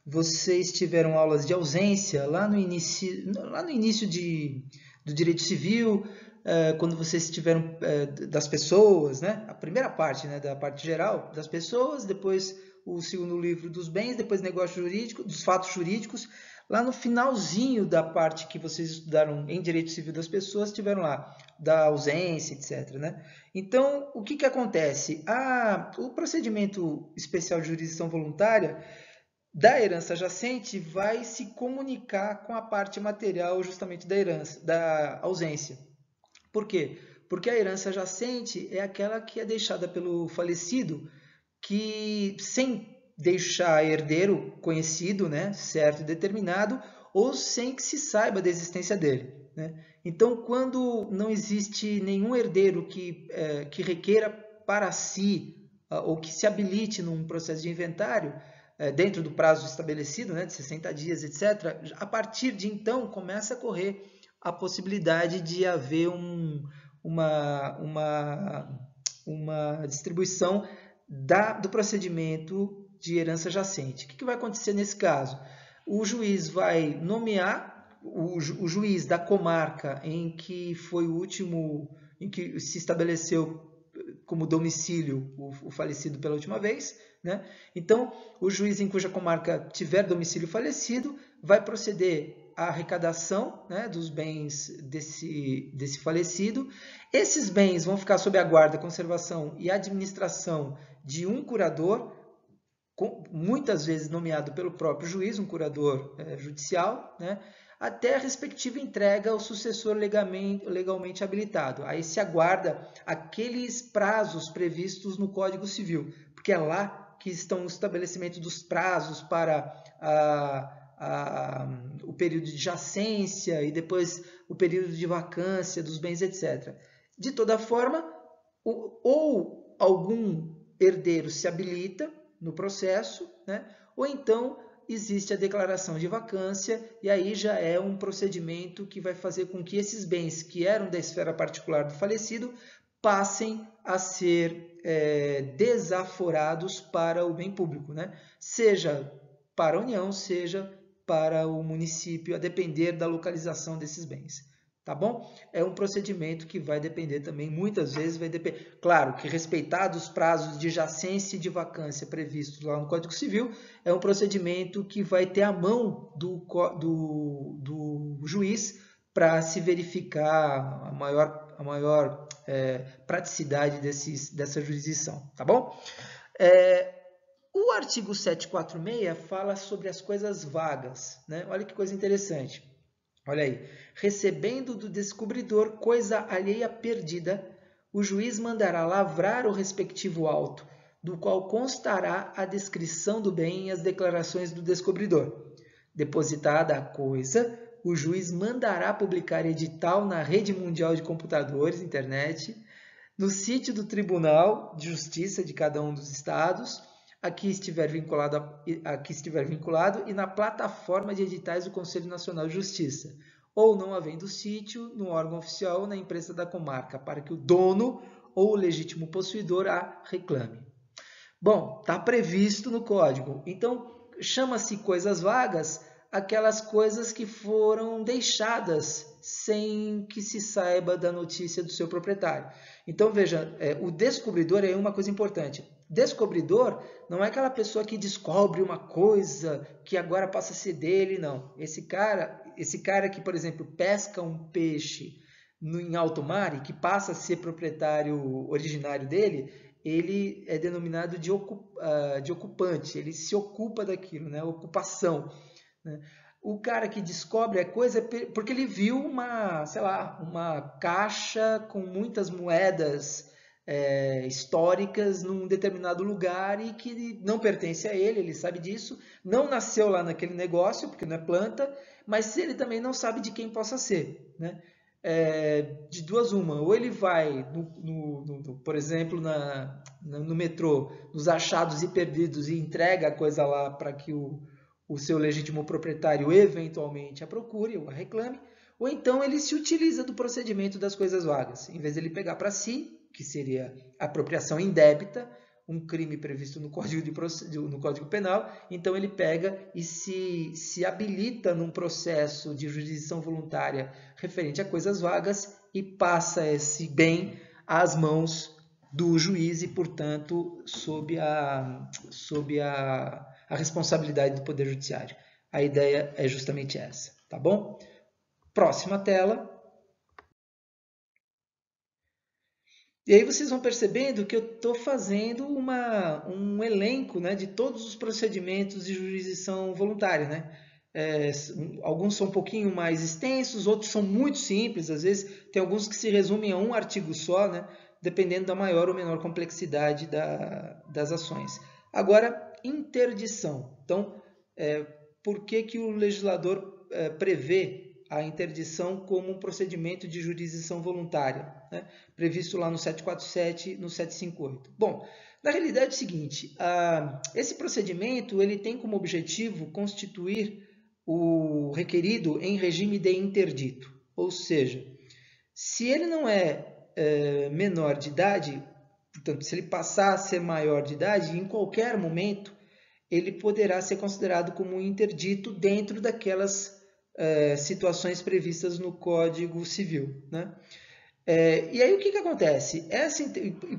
vocês tiveram aulas de ausência lá no início do direito civil, quando vocês tiveram das pessoas, né? A primeira parte, né, da parte geral das pessoas, depois o segundo livro dos bens, depois negócio jurídico, dos fatos jurídicos. Lá no finalzinho da parte que vocês estudaram em direito civil das pessoas, tiveram lá da ausência, etc. Né? Então, o que acontece? O procedimento especial de jurisdição voluntária da herança jacente vai se comunicar com a parte material justamente da herança, da ausência. Por quê? Porque a herança jacente é aquela que é deixada pelo falecido, que sem deixar herdeiro conhecido, né, certo e determinado, ou sem que se saiba da existência dele. Né? Então, quando não existe nenhum herdeiro que requeira para si ou que se habilite num processo de inventário, dentro do prazo estabelecido, né, de 60 dias, etc., a partir de então começa a correr a possibilidade de haver uma distribuição do procedimento de herança jacente. O que vai acontecer nesse caso? O juiz vai nomear o juiz da comarca em que foi o último, em que se estabeleceu como domicílio o falecido pela última vez, né? Então, o juiz em cuja comarca tiver domicílio falecido vai proceder à arrecadação, né, dos bens desse falecido. Esses bens vão ficar sob a guarda, conservação e administração de um curador, muitas vezes nomeado pelo próprio juiz, um curador judicial, né, até a respectiva entrega ao sucessor legalmente habilitado. Aí se aguarda aqueles prazos previstos no Código Civil, porque é lá que estão o estabelecimento dos prazos para o período de jacência e depois o período de vacância dos bens, etc. De toda forma, ou algum herdeiro se habilita no processo, né? Ou então existe a declaração de vacância e aí já é um procedimento que vai fazer com que esses bens que eram da esfera particular do falecido passem a ser desaforados para o bem público, né? Seja para a União, seja para o município, a depender da localização desses bens. Tá bom? É um procedimento que vai depender também, muitas vezes vai depender, claro, que respeitados os prazos de jacência e de vacância previstos lá no Código Civil, é um procedimento que vai ter a mão do juiz para se verificar a maior praticidade dessa jurisdição, tá bom? O artigo 746 fala sobre as coisas vagas, né? Olha que coisa interessante. Olha aí, recebendo do descobridor coisa alheia perdida, o juiz mandará lavrar o respectivo auto, do qual constará a descrição do bem e as declarações do descobridor. Depositada a coisa, o juiz mandará publicar edital na rede mundial de computadores, internet, no sítio do Tribunal de Justiça de cada um dos estados, a que estiver vinculado e na plataforma de editais do Conselho Nacional de Justiça, ou não havendo sítio, no órgão oficial ou na empresa da comarca, para que o dono ou o legítimo possuidor a reclame. Bom, está previsto no código. Então, chama-se coisas vagas aquelas coisas que foram deixadas sem que se saiba da notícia do seu proprietário. Então, veja, o descobridor é uma coisa importante. Descobridor não é aquela pessoa que descobre uma coisa que agora passa a ser dele, não. Esse cara que, por exemplo, pesca um peixe em alto mar e que passa a ser proprietário originário dele, ele é denominado de ocupante, ele se ocupa daquilo, né? Ocupação. Né? O cara que descobre a coisa porque ele viu uma caixa com muitas moedas históricas num determinado lugar e que não pertence a ele, ele sabe disso, não nasceu lá naquele negócio, porque não é planta, mas ele também não sabe de quem possa ser. Né? De duas uma, ou ele vai, por exemplo, no metrô, nos achados e perdidos e entrega a coisa lá para que o seu legítimo proprietário eventualmente a procure ou a reclame, ou então ele se utiliza do procedimento das coisas vagas. Em vez de ele pegar para si, que seria apropriação indébita, um crime previsto no Código Penal, então ele pega e se habilita num processo de jurisdição voluntária referente a coisas vagas e passa esse bem às mãos do juiz e, portanto, sob a responsabilidade do Poder Judiciário. A ideia é justamente essa, tá bom? Próxima tela. E aí vocês vão percebendo que eu estou fazendo um elenco, né, de todos os procedimentos de jurisdição voluntária, né? Alguns são um pouquinho mais extensos, outros são muito simples, às vezes tem alguns que se resumem a um artigo só, né, dependendo da maior ou menor complexidade das ações. Agora, interdição. Então, por que o legislador prevê a interdição como um procedimento de jurisdição voluntária, né? Previsto lá no 747 e no 758. Bom, na realidade é o seguinte, esse procedimento ele tem como objetivo constituir o requerido em regime de interdito, ou seja, se ele não é menor de idade, portanto, se ele passar a ser maior de idade, em qualquer momento ele poderá ser considerado como um interdito dentro daquelas situações previstas no Código Civil, né? E aí o que acontece?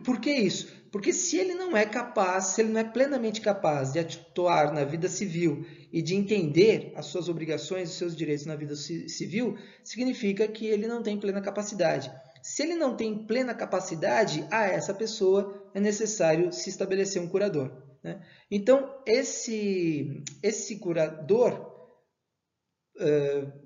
Por que isso? Porque se ele não é capaz, se ele não é plenamente capaz de atuar na vida civil e de entender as suas obrigações e os seus direitos na vida civil, significa que ele não tem plena capacidade. Se ele não tem plena capacidade, a essa pessoa é necessário se estabelecer um curador, né? Então, esse curador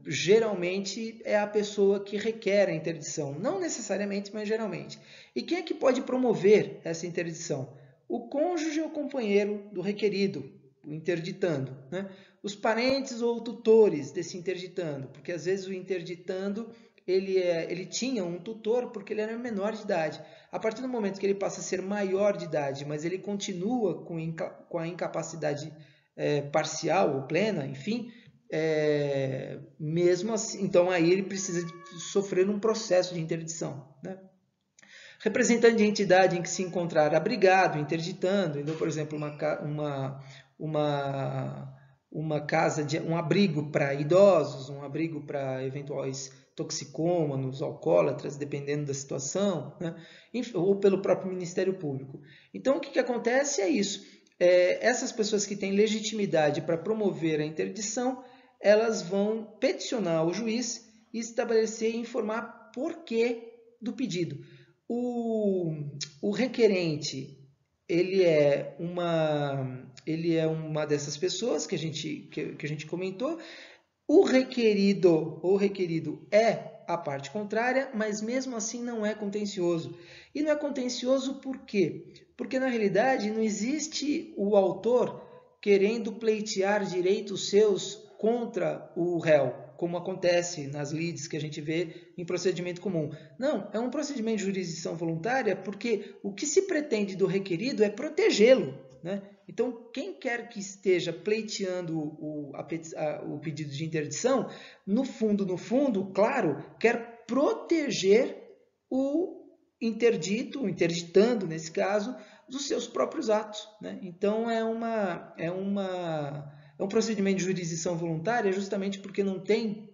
geralmente é a pessoa que requer a interdição. Não necessariamente, mas geralmente. E quem é que pode promover essa interdição? O cônjuge ou companheiro do requerido, o interditando, né? Os parentes ou tutores desse interditando, porque às vezes o interditando ele tinha um tutor porque ele era menor de idade. A partir do momento que ele passa a ser maior de idade, mas ele continua com a incapacidade parcial ou plena, enfim, mesmo assim, então aí ele precisa sofrer um processo de interdição, né? Representante de entidade em que se encontrar abrigado, interditando, então, por exemplo, uma casa, um abrigo para idosos, um abrigo para eventuais toxicômanos, alcoólatras, dependendo da situação, né? Ou pelo próprio Ministério Público. Então, o que acontece é isso. Essas pessoas que têm legitimidade para promover a interdição, elas vão peticionar o juiz e estabelecer e informar porquê do pedido. O requerente, ele é uma dessas pessoas que a gente comentou. O requerido é a parte contrária, mas mesmo assim não é contencioso. E não é contencioso por quê? Porque na realidade não existe o autor querendo pleitear direitos seus contra o réu, como acontece nas lides que a gente vê em procedimento comum. Não, é um procedimento de jurisdição voluntária porque o que se pretende do requerido é protegê-lo, né? Então, quem quer que esteja pleiteando o pedido de interdição, no fundo, claro, quer proteger o interdito, o interditando, nesse caso, dos seus próprios atos, né? Então, é um procedimento de jurisdição voluntária justamente porque não tem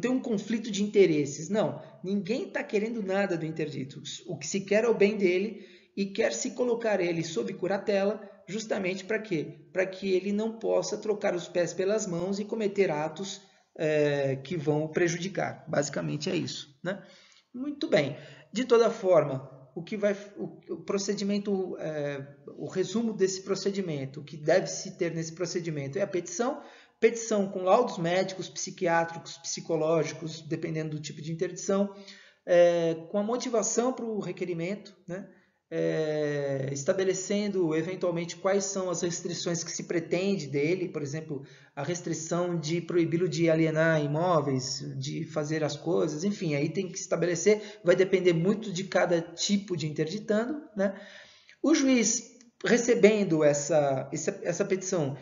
um conflito de interesses. Não, ninguém está querendo nada do interdito. O que se quer é o bem dele e quer se colocar ele sob curatela justamente para quê? Para que ele não possa trocar os pés pelas mãos e cometer atos que vão o prejudicar. Basicamente é isso, né? Muito bem. De toda forma, o procedimento, o resumo desse procedimento, o que deve se ter nesse procedimento é a petição com laudos médicos, psiquiátricos, psicológicos, dependendo do tipo de interdição, com a motivação para o requerimento, né? Estabelecendo eventualmente quais são as restrições que se pretende dele, por exemplo, a restrição de proibi-lo de alienar imóveis, de fazer as coisas, enfim, aí tem que estabelecer, vai depender muito de cada tipo de interditando, né? O juiz recebendo essa petição,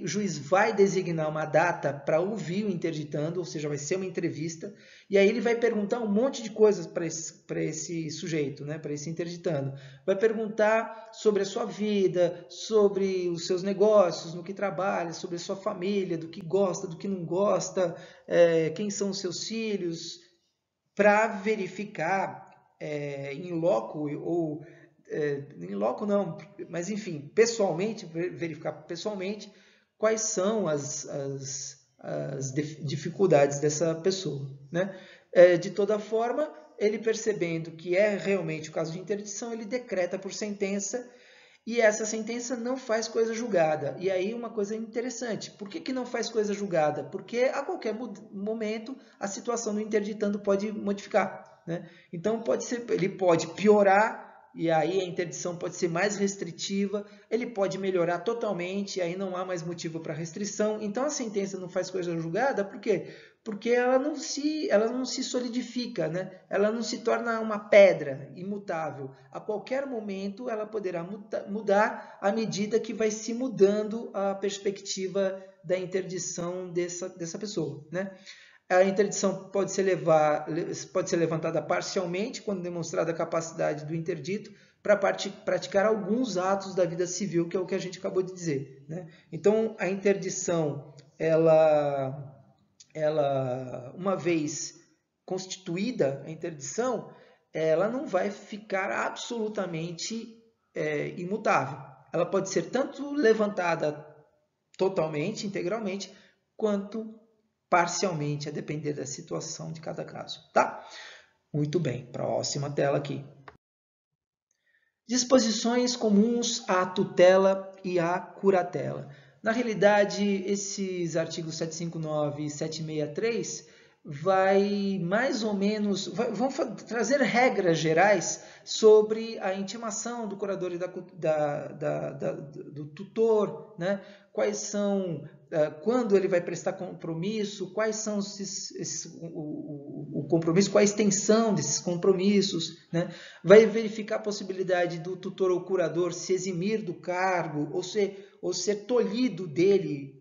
o juiz vai designar uma data para ouvir o interditando, ou seja, vai ser uma entrevista, e aí ele vai perguntar um monte de coisas para esse sujeito, né, para esse interditando. Vai perguntar sobre a sua vida, sobre os seus negócios, no que trabalha, sobre a sua família, do que gosta, do que não gosta, quem são os seus filhos, para verificar em loco ou em loco não, mas enfim, pessoalmente, verificar pessoalmente quais são as dificuldades dessa pessoa, né? De toda forma, ele percebendo que é realmente o caso de interdição, ele decreta por sentença, e essa sentença não faz coisa julgada. E aí uma coisa interessante, por que não faz coisa julgada? Porque a qualquer momento a situação do interditando pode modificar, né? Então ele pode piorar, e aí a interdição pode ser mais restritiva, ele pode melhorar totalmente, e aí não há mais motivo para restrição. Então a sentença não faz coisa julgada, por quê? Porque ela não se solidifica, né? Ela não se torna uma pedra imutável. A qualquer momento ela poderá mudar à medida que vai se mudando a perspectiva da interdição dessa pessoa, né? A interdição pode ser levantada parcialmente, quando demonstrada a capacidade do interdito para praticar alguns atos da vida civil, que é o que a gente acabou de dizer, né? Então, a interdição, uma vez constituída a interdição, ela não vai ficar absolutamente imutável. Ela pode ser tanto levantada totalmente, integralmente, quanto parcialmente, a depender da situação de cada caso, tá? Muito bem, próxima tela aqui. Disposições comuns à tutela e à curatela. Na realidade, esses artigos 759 e 763 vai mais ou menos, vão trazer regras gerais sobre a intimação do curador e do tutor, né? Quais são, quando ele vai prestar compromisso, quais são o compromisso, qual a extensão desses compromissos, né? Vai verificar a possibilidade do tutor ou curador se eximir do cargo ou ser tolhido dele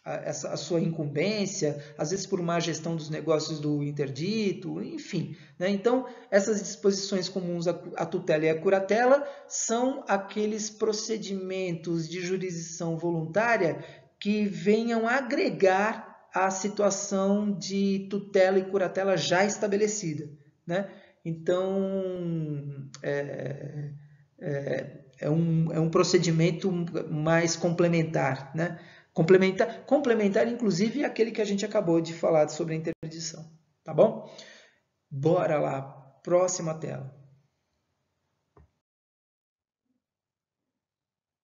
a sua incumbência, às vezes por má gestão dos negócios do interdito, enfim, né? Então, essas disposições comuns à tutela e à curatela são aqueles procedimentos de jurisdição voluntária que venham agregar a situação de tutela e curatela já estabelecida, né? Então, é um procedimento mais complementar, né? Complementar, inclusive, aquele que a gente acabou de falar sobre a interdição, tá bom? Bora lá, próxima tela.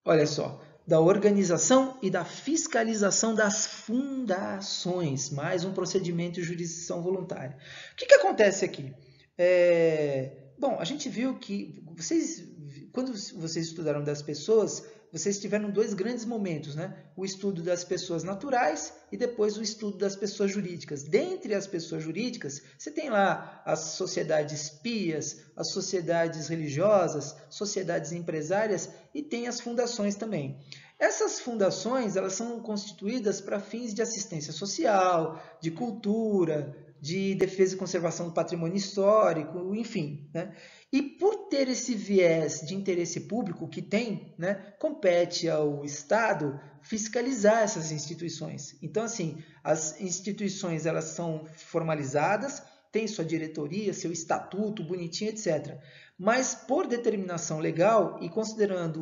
Olha só, da organização e da fiscalização das fundações, mais um procedimento de jurisdição voluntária. O que acontece aqui? Bom, a gente viu que quando vocês estudaram das pessoas, vocês tiveram dois grandes momentos, né? O estudo das pessoas naturais e depois o estudo das pessoas jurídicas. Dentre as pessoas jurídicas, você tem lá as sociedades pias, as sociedades religiosas, sociedades empresárias e tem as fundações também. Essas fundações, elas são constituídas para fins de assistência social, de cultura, de defesa e conservação do patrimônio histórico, enfim, né? E por ter esse viés de interesse público que tem, né, compete ao Estado fiscalizar essas instituições. Então, assim, as instituições elas são formalizadas, têm sua diretoria, seu estatuto bonitinho, etc. Mas, por determinação legal e considerando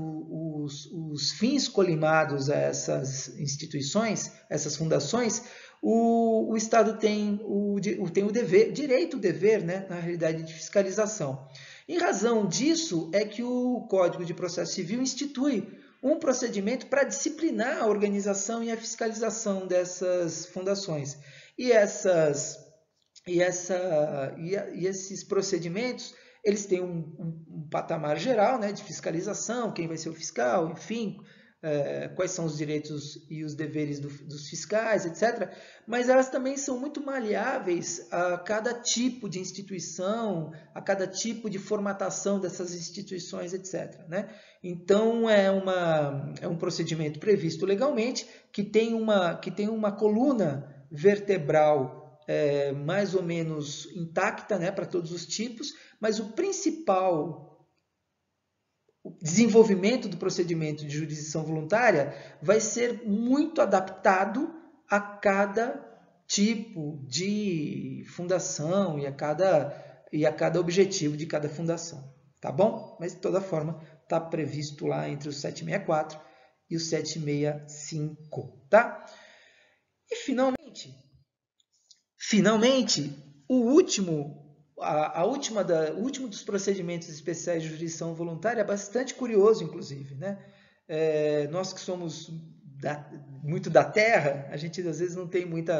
os fins colimados a essas instituições, essas fundações, o Estado tem o dever, né, na realidade, de fiscalização. Em razão disso, é que o Código de Processo Civil institui um procedimento para disciplinar a organização e a fiscalização dessas fundações. E esses procedimentos, eles têm um patamar geral, né, de fiscalização, quem vai ser o fiscal, enfim, quais são os direitos e os deveres dos fiscais, etc. Mas elas também são muito maleáveis a cada tipo de instituição, a cada tipo de formatação dessas instituições, etc. Né? Então, é um procedimento previsto legalmente que tem uma coluna vertebral mais ou menos intacta, né, para todos os tipos, mas o desenvolvimento do procedimento de jurisdição voluntária vai ser muito adaptado a cada tipo de fundação e a cada objetivo de cada fundação, tá bom? Mas de toda forma está previsto lá entre o 764 e o 765, tá? E finalmente, o último dos procedimentos especiais de jurisdição voluntária é bastante curioso, inclusive, né? Nós que somos muito da terra, a gente às vezes não tem muito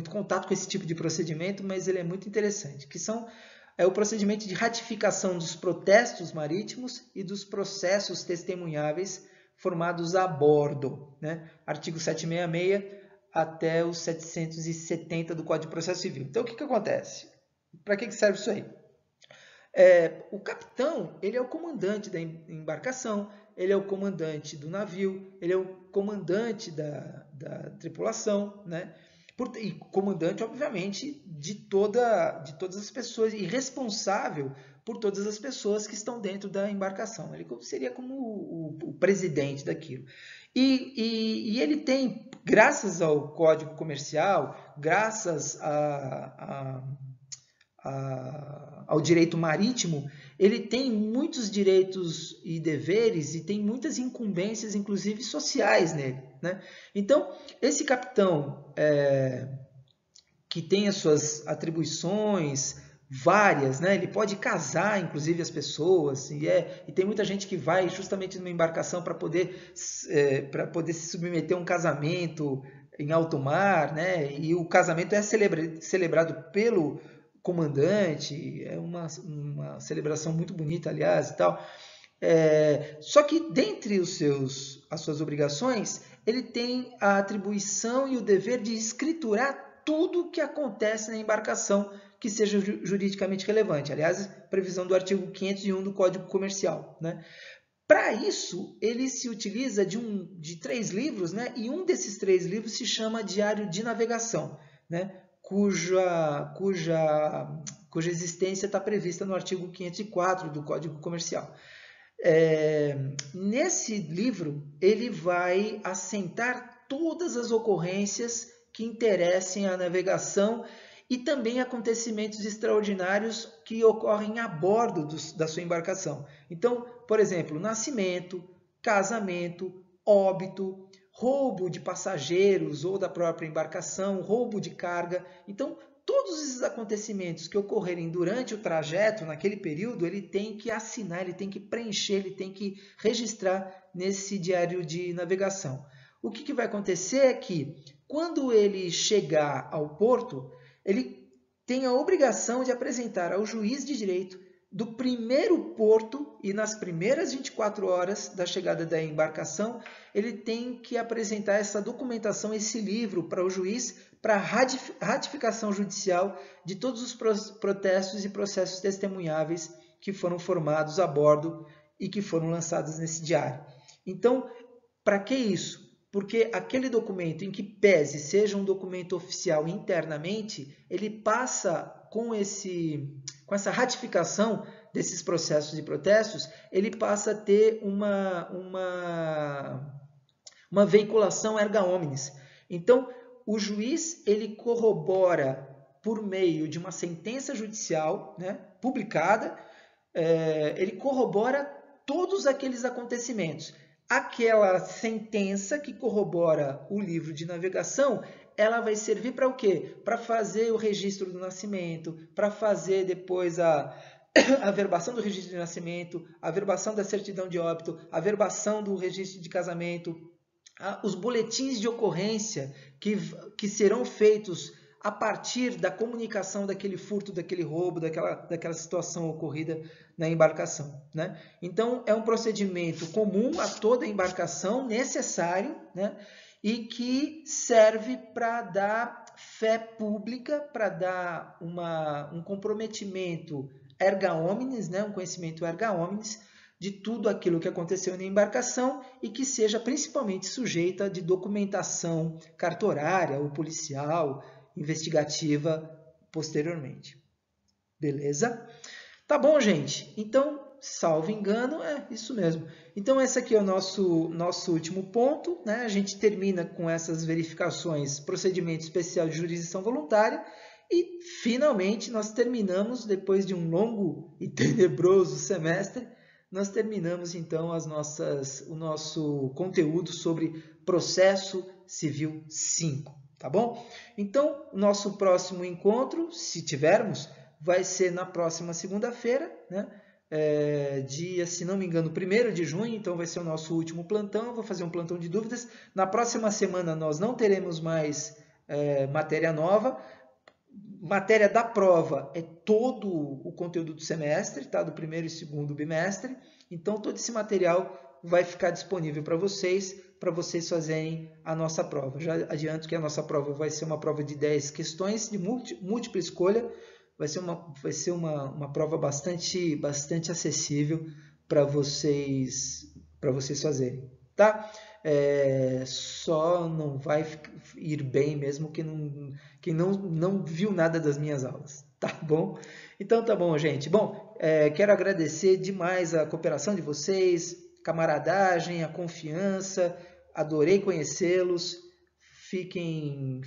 contato com esse tipo de procedimento, mas ele é muito interessante, que é o procedimento de ratificação dos protestos marítimos e dos processos testemunháveis formados a bordo, né? Artigo 766 até o 770 do Código de Processo Civil. Então, o que acontece? Para que serve isso aí? O capitão, ele é o comandante da embarcação, ele é o comandante do navio, ele é o comandante da tripulação, né? E comandante, obviamente, de todas as pessoas, e responsável por todas as pessoas que estão dentro da embarcação. Ele seria como o presidente daquilo. E ele tem, graças ao Código Comercial, graças ao direito marítimo, ele tem muitos direitos e deveres e tem muitas incumbências, inclusive sociais nele, né? Então, esse capitão que tem as suas atribuições várias, né? Ele pode casar, inclusive, as pessoas, e tem muita gente que vai justamente numa embarcação para poder se submeter a um casamento em alto mar, né? E o casamento é celebrado pelo comandante, é uma celebração muito bonita, aliás, e tal. Só que dentre as suas obrigações, ele tem a atribuição e o dever de escriturar tudo o que acontece na embarcação que seja juridicamente relevante. Aliás, previsão do artigo 501 do Código Comercial, né? Para isso, ele se utiliza de 3 livros, né? E um desses 3 livros se chama Diário de Navegação, né? Cuja existência está prevista no artigo 504 do Código Comercial. Nesse livro, ele vai assentar todas as ocorrências que interessem à navegação e também acontecimentos extraordinários que ocorrem a bordo da sua embarcação. Então, por exemplo, nascimento, casamento, óbito, roubo de passageiros ou da própria embarcação, roubo de carga. Então, todos esses acontecimentos que ocorrerem durante o trajeto, naquele período, ele tem que assinar, ele tem que preencher, ele tem que registrar nesse diário de navegação. O que vai acontecer é que, quando ele chegar ao porto, ele tem a obrigação de apresentar ao juiz de direito do primeiro porto e nas primeiras 24 horas da chegada da embarcação, ele tem que apresentar essa documentação, esse livro para o juiz, para ratificação judicial de todos os protestos e processos testemunháveis que foram formados a bordo e que foram lançados nesse diário. Então, para que isso? Porque aquele documento, em que pese seja um documento oficial internamente, ele passa com essa ratificação desses processos e protestos, ele passa a ter uma veiculação erga omnes. Então, o juiz ele corrobora por meio de uma sentença judicial, né, publicada, ele corrobora todos aqueles acontecimentos. Aquela sentença que corrobora o livro de navegação, ela vai servir para o quê? Para fazer o registro do nascimento, para fazer depois a averbação do registro de nascimento, a averbação da certidão de óbito, a averbação do registro de casamento, os boletins de ocorrência que serão feitos a partir da comunicação daquele furto, daquele roubo, daquela situação ocorrida na embarcação, né? Então, é um procedimento comum a toda embarcação, necessário, né? E que serve para dar fé pública, para dar um comprometimento erga omnes, né? Um conhecimento erga omnes de tudo aquilo que aconteceu na embarcação e que seja principalmente sujeita de documentação cartorária ou policial, investigativa posteriormente. Beleza? Tá bom, gente? Então, salvo engano, é isso mesmo. Então, esse aqui é o nosso último ponto, né? A gente termina com essas verificações, procedimento especial de jurisdição voluntária e, finalmente, nós terminamos, depois de um longo e tenebroso semestre, nós terminamos, então, o nosso conteúdo sobre processo civil 5, tá bom? Então, nosso próximo encontro, se tivermos, vai ser na próxima segunda-feira, né? Dia, se não me engano, 1º de junho, então vai ser o nosso último plantão, eu vou fazer um plantão de dúvidas. Na próxima semana nós não teremos mais matéria nova. Matéria da prova é todo o conteúdo do semestre, tá? Do 1º e 2º bimestre. Então, todo esse material vai ficar disponível para vocês fazerem a nossa prova. Já adianto que a nossa prova vai ser uma prova de 10 questões de múltipla escolha. Vai ser uma prova bastante acessível para vocês fazerem, tá? Só não vai ir bem mesmo quem não viu nada das minhas aulas, tá bom? Então tá bom, gente. Bom, quero agradecer demais a cooperação de vocês, camaradagem, a confiança, adorei conhecê-los. Fiquem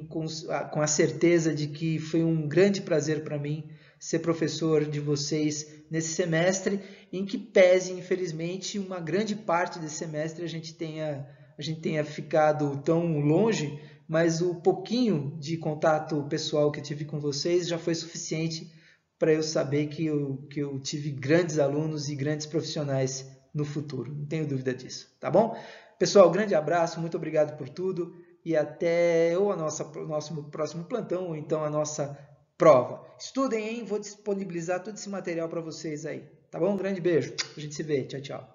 com a certeza de que foi um grande prazer para mim ser professor de vocês nesse semestre, em que pese, infelizmente, uma grande parte desse semestre a gente tenha ficado tão longe, mas o pouquinho de contato pessoal que eu tive com vocês já foi suficiente para eu saber que eu tive grandes alunos e grandes profissionais no futuro. Não tenho dúvida disso, tá bom? Pessoal, grande abraço, muito obrigado por tudo. E até o nosso próximo plantão, ou então a nossa prova. Estudem, hein? Vou disponibilizar todo esse material para vocês aí. Tá bom? Um grande beijo. A gente se vê. Tchau, tchau.